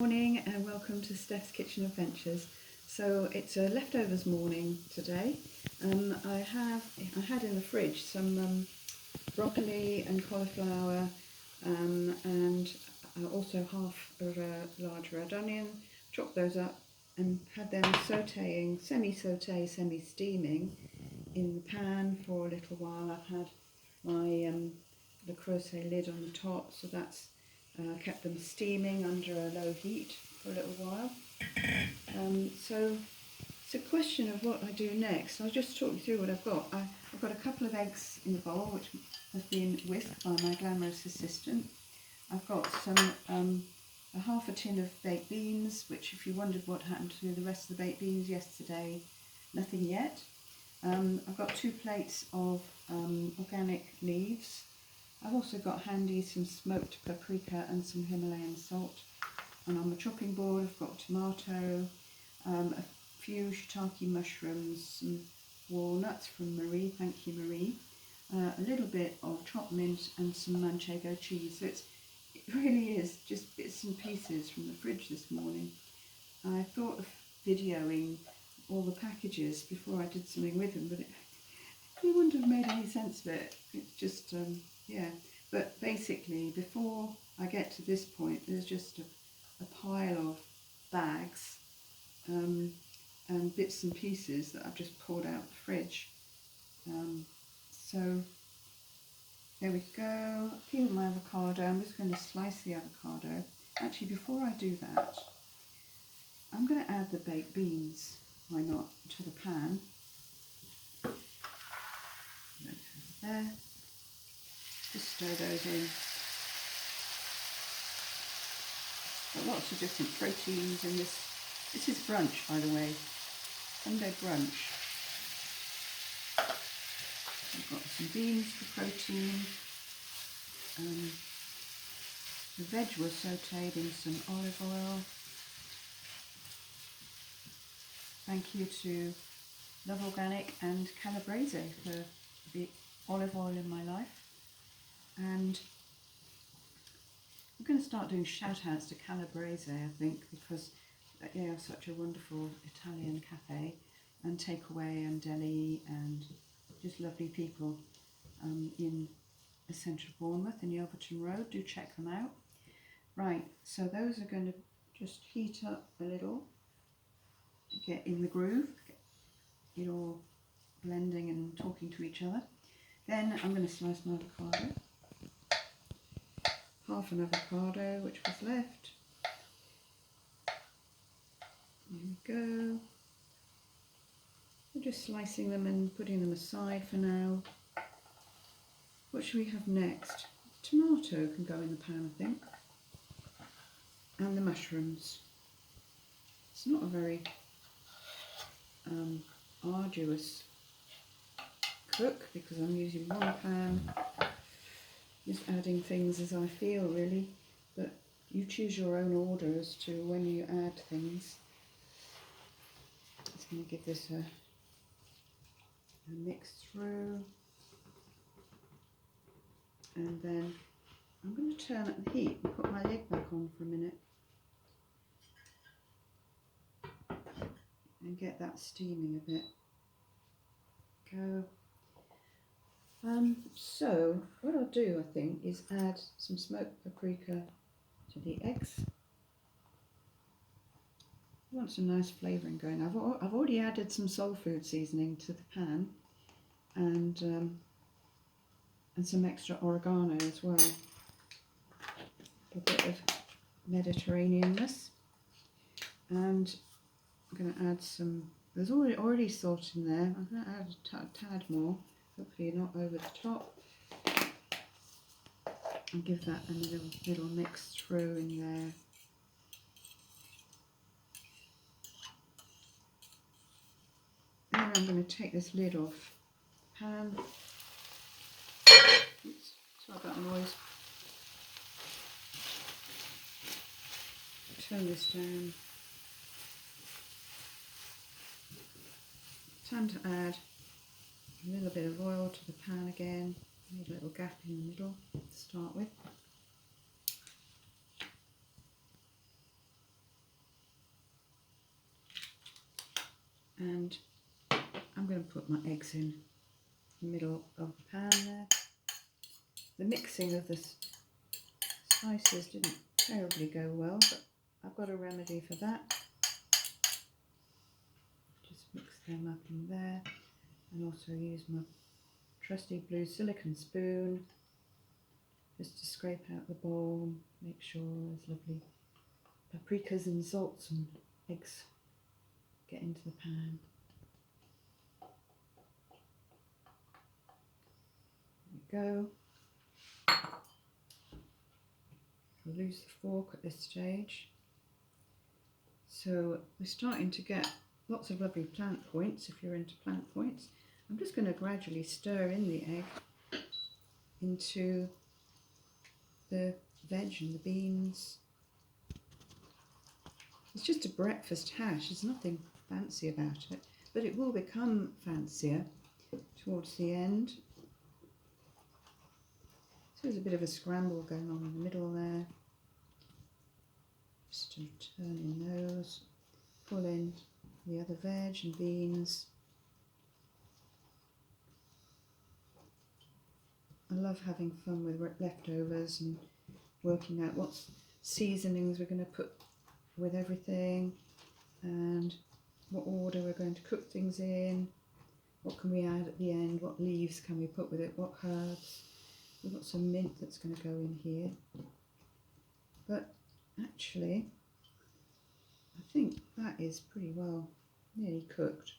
Morning and welcome to Steph's Kitchen Adventures. So it's a leftovers morning today. I had in the fridge some broccoli and cauliflower and also half of a large red onion. Chopped those up and had them sautéing, semi-sauté, semi-steaming in the pan for a little while. I've had my the crochet lid on the top, so that's kept them steaming under a low heat for a little while. So it's a question of what I do next. I'll just talk you through what I've got. I've got a couple of eggs in the bowl, which have been whisked by my glamorous assistant. I've got some a half a tin of baked beans, which if you wondered what happened to the rest of the baked beans yesterday, nothing yet. I've got 2 plates of organic leaves. I've also got handy some smoked paprika and some Himalayan salt. And on the chopping board I've got tomato, a few shiitake mushrooms, some walnuts from Marie, thank you Marie, a little bit of chopped mint and some manchego cheese. So it really is just bits and pieces from the fridge this morning. I thought of videoing all the packages before I did something with them, but it wouldn't have made any sense of it. It's just, yeah. But basically, before I get to this point, there's just a pile of bags and bits and pieces that I've just pulled out of the fridge. So there we go. I've peeled my avocado. I'm just going to slice the avocado. Actually, before I do that, I'm going to add the baked beans, why not, to the pan. There. Just stir those in. Got lots of different proteins in this. This is brunch, by the way. Sunday brunch. I've got some beans for protein. The veg was sautéed in some olive oil. Thank you to Love Organic and Calabrese for the olive oil in my life. And I'm going to start doing shout outs to Calabrese, I think, because they are such a wonderful Italian cafe and takeaway and deli and just lovely people in central Bournemouth in Yelverton Road. Do check them out. Right, so those are going to just heat up a little, get in the groove, get it all blending and talking to each other. Then I'm going to slice my avocado. Half an avocado which was left. There we go. We're just slicing them and putting them aside for now. What should we have next? Tomato can go in the pan, I think. And the mushrooms. It's not a very arduous cook because I'm using one pan. Just adding things as I feel, really, but you choose your own order as to when you add things. Just going to give this a mix through, and then I'm going to turn up the heat and put my lid back on for a minute and get that steaming a bit. Go. So what I'll do, I think, is add some smoked paprika to the eggs. I want some nice flavouring going. I've already added some soul food seasoning to the pan, and some extra oregano as well. A bit of Mediterraneanness, and I'm going to add some. There's already salt in there. I'm going to add a tad more. Hopefully not over the top. And give that a little mix through in there. Then I'm going to take this lid off the pan. Oops, sorry about the noise. Turn this down. Time to add a little bit of oil to the pan again. A little gap in the middle to start with. And I'm going to put my eggs in the middle of the pan there. The mixing of the spices didn't terribly go well, but I've got a remedy for that. Just mix them up in there, and also use my trusty blue silicone spoon just to scrape out the bowl, make sure there's lovely paprikas and salts and eggs get into the pan. There we go. I'll lose the fork at this stage. So we're starting to get lots of lovely plant points if you're into plant points. I'm just going to gradually stir in the egg into the veg and the beans. It's just a breakfast hash, there's nothing fancy about it, but it will become fancier towards the end. So there's a bit of a scramble going on in the middle there. Just to turn in those, pull in the other veg and beans. I love having fun with leftovers and working out what seasonings we're going to put with everything and what order we're going to cook things in, what can we add at the end, what leaves can we put with it, what herbs. We've got some mint that's going to go in here, but actually I think that is pretty well nearly cooked.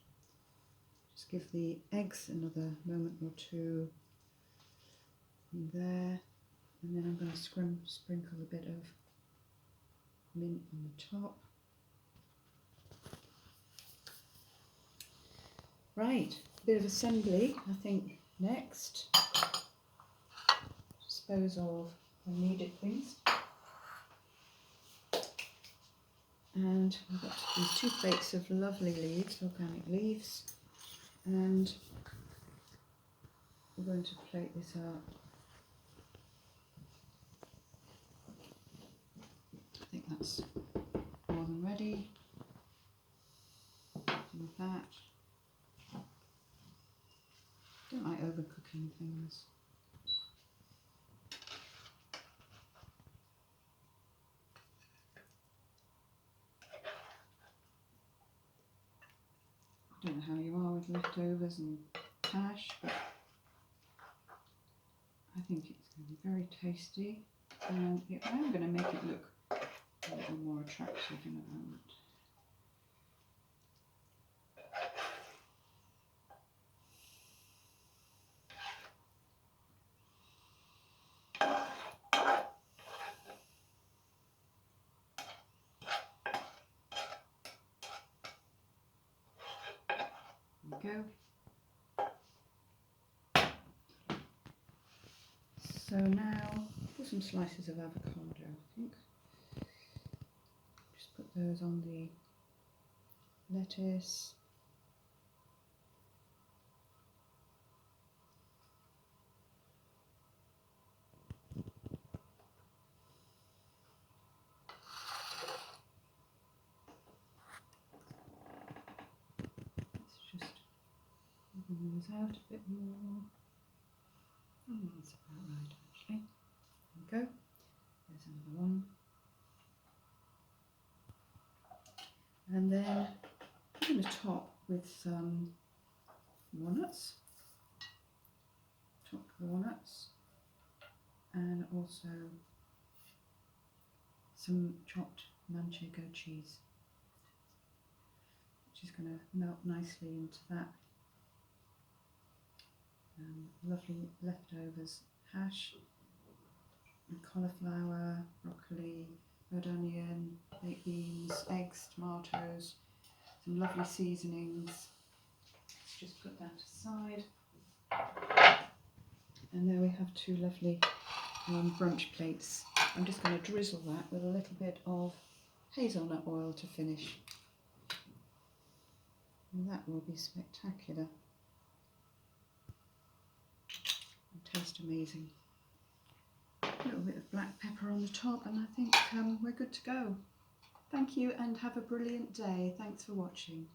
Just give the eggs another moment or two in there, and then I'm going to sprinkle a bit of mint on the top. Right, a bit of assembly I think next. Dispose of unneeded things. And we've got these 2 plates of lovely leaves, organic leaves, and we're going to plate this up. I think that's more than ready. With that, don't like overcooking things. I don't know how you are with leftovers and hash, but I think it's going to be very tasty, and I'm going to make it look a little more attractive in a moment. There we go. So now put some slices of avocado, I think. Just put those on the lettuce. Let's just even those out a bit more. Oh, that's about right actually. There we go. There's another one. And then I'm going to top with some walnuts, chopped walnuts, and also some chopped manchego cheese, which is going to melt nicely into that lovely leftovers hash, and cauliflower, broccoli, red onion, baked beans, eggs, tomatoes, some lovely seasonings. Let's just put that aside. And there we have 2 lovely brunch plates. I'm just going to drizzle that with a little bit of hazelnut oil to finish. And that will be spectacular and taste amazing. A little bit of black pepper on the top, and I think we're good to go. Thank you and have a brilliant day. Thanks for watching.